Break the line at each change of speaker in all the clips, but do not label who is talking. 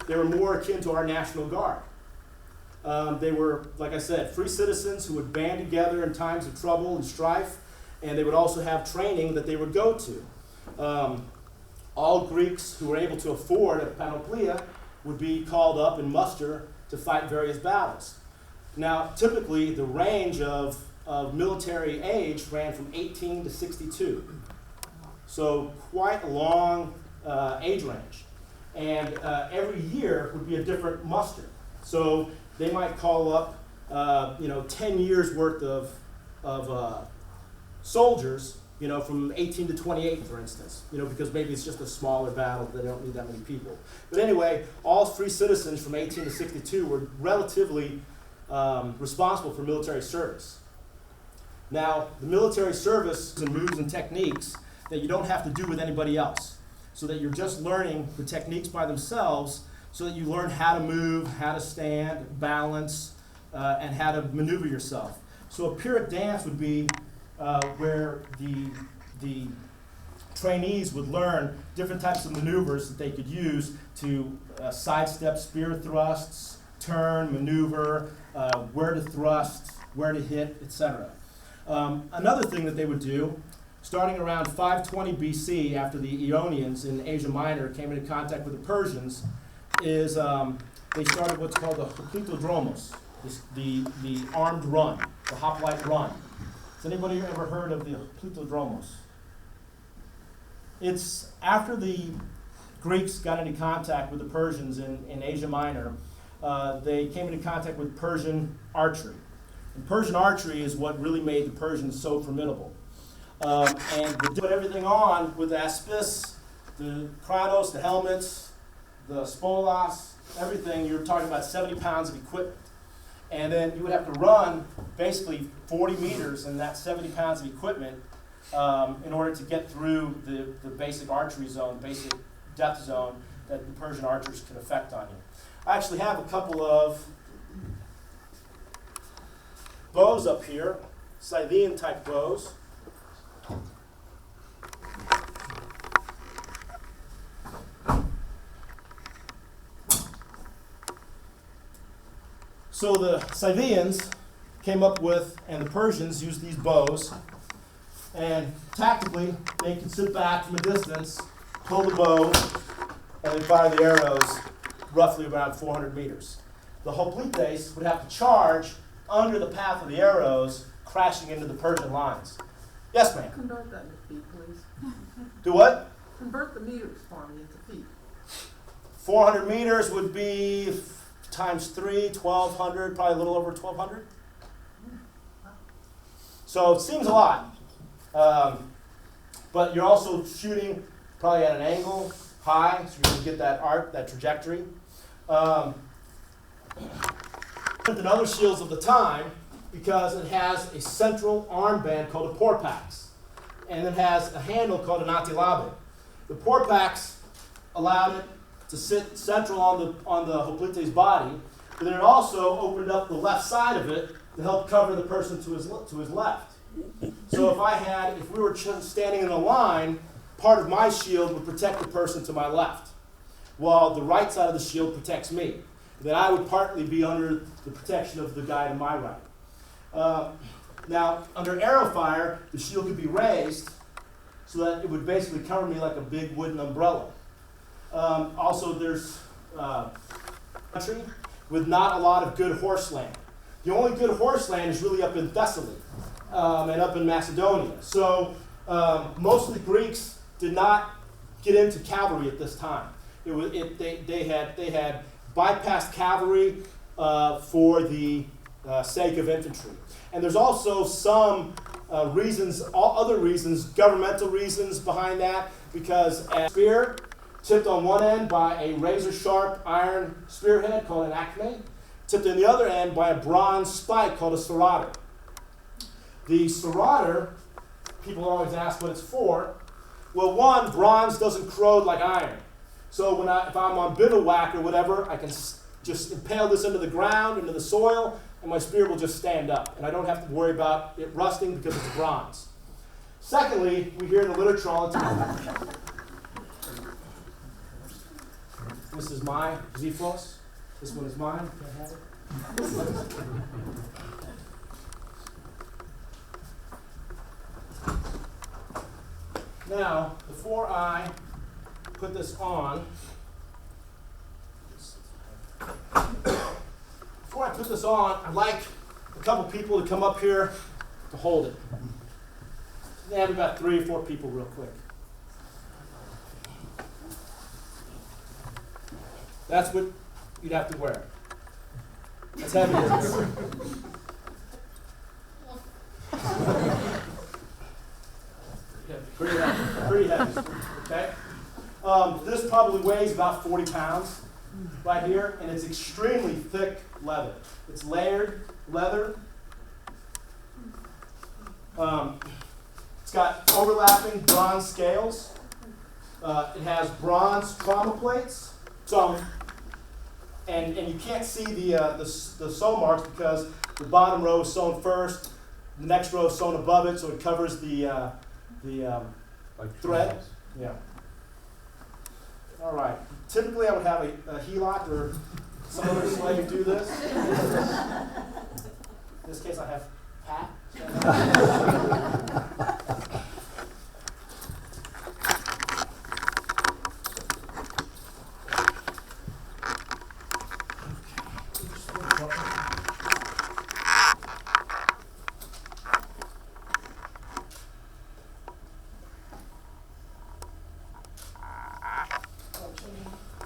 they were more akin to our National Guard. They were, like I said, free citizens who would band together in times of trouble and strife, and they would also have training that they would go to. All Greeks who were able to afford a panoplia would be called up and muster to fight various battles. Now, typically, the range of military age ran from 18 to 62. So quite a long age range. And every year would be a different muster. So they might call up 10 years worth of soldiers, from 18 to 28, for instance, because maybe it's just a smaller battle, they don't need that many people. But anyway, all free citizens from 18 to 62 were relatively responsible for military service. Now, the military service and moves and techniques that you don't have to do with anybody else, so that you're just learning the techniques by themselves, so that you learn how to move, how to stand, balance, and how to maneuver yourself. So a Pyrrhic dance would be where the trainees would learn different types of maneuvers that they could use to sidestep spear thrusts, turn, maneuver, where to thrust, where to hit, etc. Another thing that they would do, starting around 520 BC, after the Ionians in Asia Minor came into contact with the Persians, is they started what's called the hoplitodromos, the armed run, the hoplite run. Has anybody ever heard of the hoplitodromos? It's after the Greeks got into contact with the Persians in Asia Minor, they came into contact with Persian archery. And Persian archery is what really made the Persians so formidable. And they put everything on with the aspis, the kratos, the helmets, the spolas, everything. You're talking about 70 pounds of equipment. And then you would have to run basically 40 meters in that 70 pounds of equipment in order to get through the basic archery zone, basic death zone that the Persian archers could effect on you. I actually have a couple of bows up here, Scythian type bows. So the Scythians came up with, and the Persians used these bows, and tactically they could sit back from a distance, pull the bow, and then fire the arrows roughly around 400 meters. The hoplites would have to charge under the path of the arrows, crashing into the Persian lines. Yes, ma'am?
Convert that into feet, please.
Do what?
Convert the meters for me into feet.
400 meters would be times 3, 1,200, probably a little over 1,200. So it seems a lot. But you're also shooting probably at an angle, high, so you're going to get that arc, that trajectory. Than other shields of the time because it has a central armband called a porpax, and it has a handle called an antilabe. The porpax allowed it to sit central on the hoplite's body, but then it also opened up the left side of it to help cover the person to his left. So if we were standing in a line, part of my shield would protect the person to my left, while the right side of the shield protects me. Then I would partly be under the protection of the guy to my right. Now, under arrow fire, the shield could be raised so that it would basically cover me like a big wooden umbrella. Also, there's country with not a lot of good horse land. The only good horse land is really up in Thessaly and up in Macedonia. So most of the Greeks did not get into cavalry at this time. They had bypassed cavalry for the sake of infantry. And there's also some other reasons, governmental reasons behind that, because a spear tipped on one end by a razor-sharp iron spearhead called an acme, tipped on the other end by a bronze spike called a serrator. The serrator, people always ask what it's for. Well, one, bronze doesn't corrode like iron. So if I'm on bivouac or whatever, I can just impale this into the ground, into the soil, and my spear will just stand up. And I don't have to worry about it rusting because it's bronze. Secondly, we hear in the literature all the time, This is my Xephos. This one is mine. Can I have it? Now, before I put this on, I'd like a couple people to come up here to hold it. They have about 3 or 4 people real quick. That's what you'd have to wear. That's heavy. Pretty heavy. Okay? This probably weighs about 40 pounds right here, and it's extremely thick leather. It's layered leather. It's got overlapping bronze scales. It has bronze trauma plates. So, and you can't see the sew marks because the bottom row is sewn first, the next row is sewn above it, so it covers the like thread. Yeah. All right. Typically, I would have a helot or some other slave do this. In this case, I have Pat.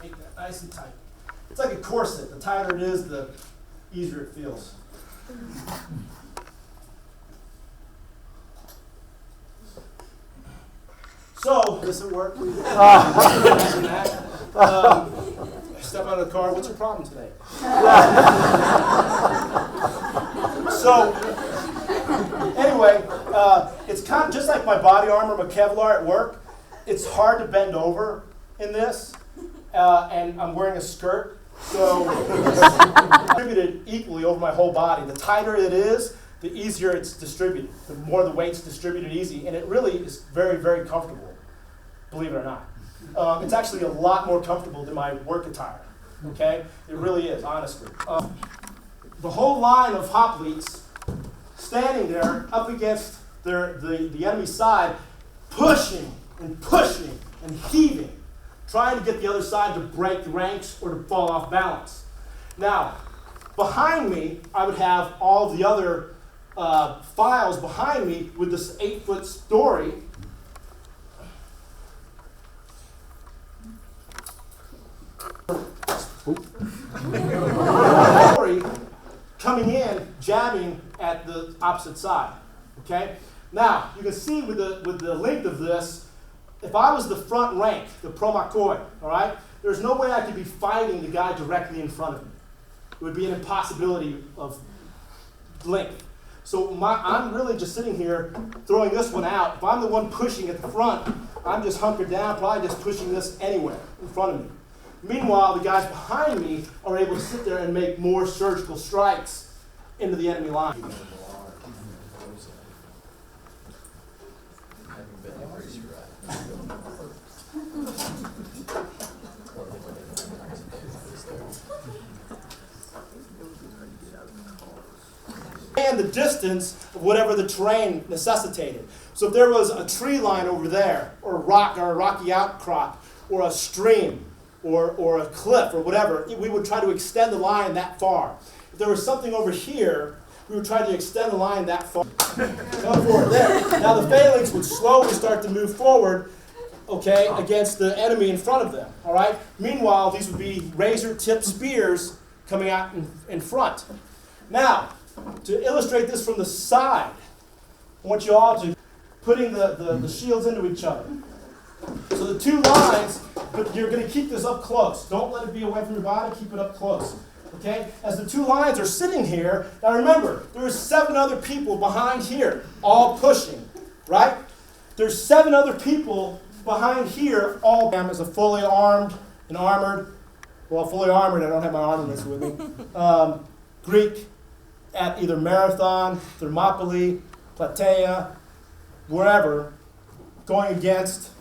Make that nice and tight. It's like a corset. The tighter it is, the easier it feels. So, does it work? Step out of the car. What's your problem today? So, anyway, it's kind of just like my body armor, my Cavalry at work. It's hard to bend over in this, and I'm wearing a skirt, so it's distributed equally over my whole body. The tighter it is, the easier it's distributed. The more the weight's distributed easy, and it really is very, very comfortable, believe it or not. It's actually a lot more comfortable than my work attire, okay? It really is, honestly. The whole line of hoplites standing there up against the enemy's side, pushing and pushing and heaving, trying to get the other side to break the ranks or to fall off balance. Now, behind me, I would have all the other files behind me with this 8-foot story. Coming in, jabbing at the opposite side. Okay? Now, you can see with the length of this, if I was the front rank, the promakoi, all right, there's no way I could be fighting the guy directly in front of me. It would be an impossibility of length. So I'm really just sitting here throwing this one out. If I'm the one pushing at the front, I'm just hunkered down, probably just pushing this anywhere in front of me. Meanwhile, the guys behind me are able to sit there and make more surgical strikes into the enemy line. And the distance of whatever the terrain necessitated. So if there was a tree line over there, or a rock, or a rocky outcrop, or a stream, or a cliff, or whatever, we would try to extend the line that far. If there was something over here, we would try to extend the line that far. Go forward there. Now the phalanx would slowly start to move forward, okay, against the enemy in front of them. All right. Meanwhile, these would be razor-tipped spears coming out in front. Now, to illustrate this from the side, I want you all to putting the shields into each other. So the two lines, but you're going to keep this up close. Don't let it be away from your body. Keep it up close. Okay? As the two lines are sitting here, now remember, there's 7 other people behind here, all pushing, right? There's 7 other people behind here, all as a fully armed and armored, well, fully armored, I don't have my armaments with me, Greek at either Marathon, Thermopylae, Plataea, wherever, going against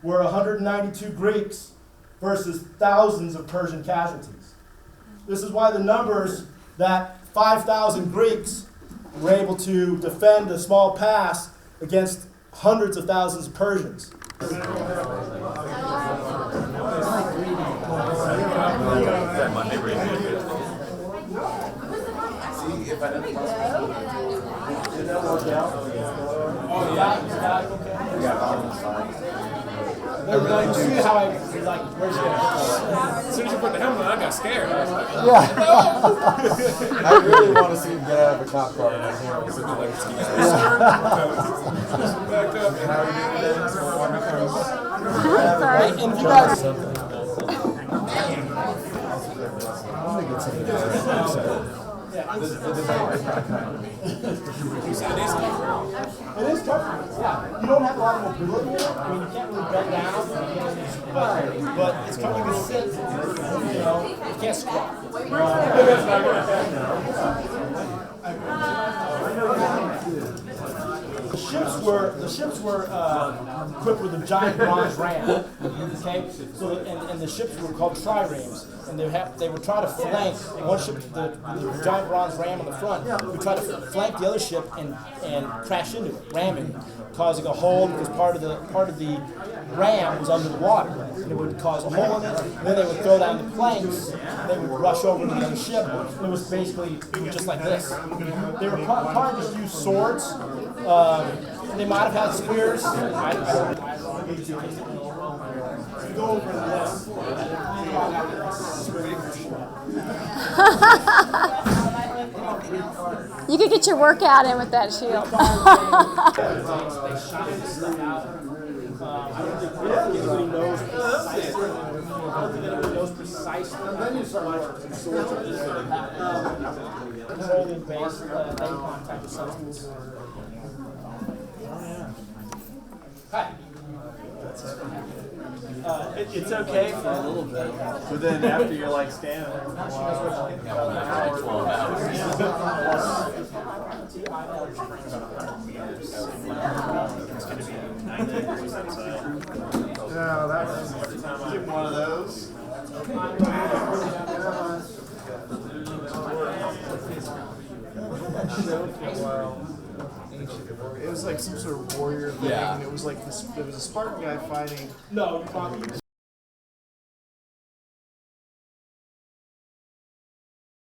were 192 Greeks versus thousands of Persian casualties. This is why the numbers that 5,000 Greeks were able to defend a small pass against hundreds of thousands of Persians. Did that work out? Oh, yeah. You see how I, like, where's your...
As soon as you put the helmet on, I got scared.
Yeah. I really want to see him get out of a cop car in a horrible situation.
Back up.
Sorry. And if you guys... It is tough. Yeah. You don't have a lot of mobility. I mean, you can't really bend down. But it's kind of like a sit. You know, you can't squat. The ships were equipped with a giant bronze ram. Okay, so and the ships were called triremes, and they would try to flank one ship, the giant bronze ram on the front, would try to flank the other ship and crash into it, ramming it, causing a hole because part of the ram was under the water, and it would cause a hole in it. And then they would throw down the planks, and they would rush over to the other ship. It was basically just like this. They were probably just use swords. They might have had spears. Go over this.
You could get your workout in with that shield.
They shine this stuff out. I don't think anybody knows precisely. And then you start watching swords like this. Controlling base, name contact substance. Hi.
It's okay for a little bit, but then after you're like standing there for a while, no, that's give one of those. It was like some sort of warrior thing. Yeah. It was like this. There was a Spartan guy fighting.
No, you probably